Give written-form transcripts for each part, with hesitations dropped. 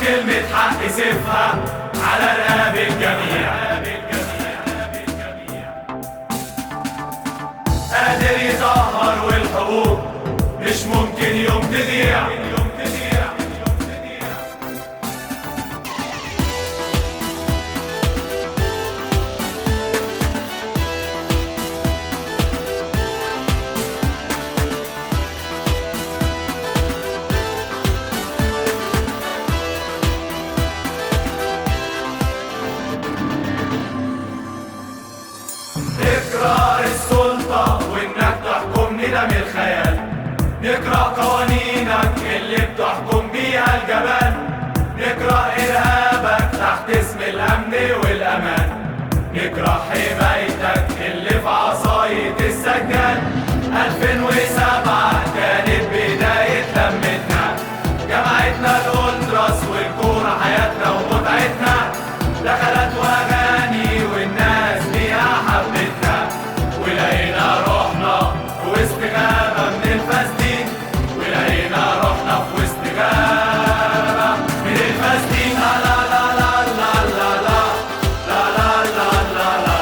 كلمة حق سيفها على رقاب الجميع. قادر يطهر والحقوق مش ممكن يوم تضيع. إقرار السلطة وإنك تحكمني ده من الخيال. نقرأ قوانينك اللي بتحكم بيها الجبال. نقرأ إرهابك تحت اسم الأمن والأمان. نقرأ حمايتك اللي في عصاية السجان. 2007 كانت بداية لمتنا، جمعتنا الألتراس والكورة حياتنا ومتعتنا. دخلت وأغاني والناس بيها حبتنا، ولقينا روحنا في وسط غابة من الفاسدين. ولقينا روحنا في وسط غابة من الفاسدين. لا لا لا لا لا لا لا لا لا لا لا لا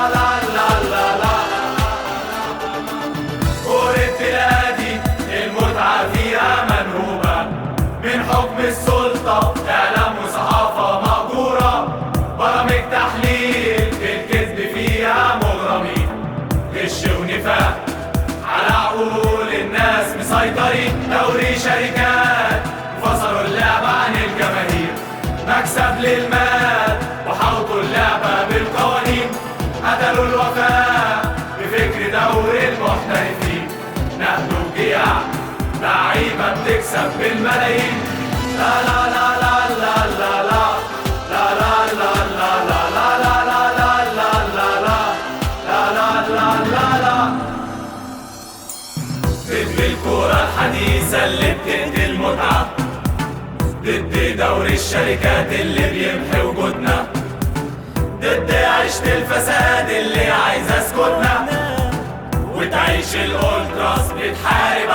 لا لا لا لا. كورة بلادي المتعة فيها منهوبة من حكم السلطة، إعلام وصحافة مأجورة. برامج تحليل الكذب فيها مغرمين، غش ونفاق على عقول الناس مسيطرين. دوري شركات وفصلوا اللعبة عن الجماهير، مكسب للمال وحوطوا اللعبة بالقوانين. قتلوا الوفاء بفكر دور المحترفين، نهب وجياع لعيبة بتكسب بالملايين. لا لا لا لا لا لا لا لا لا لا لا لا لا لا لا لا لا لا لا. ضد الكورة الحديثة اللي بتقتل متعة، ضد دوري الشركات اللي بيمحي وجودنا، ضد عيشة الفساد اللي عايزة اسكتنا. وتعيش الأولتراس بتحارب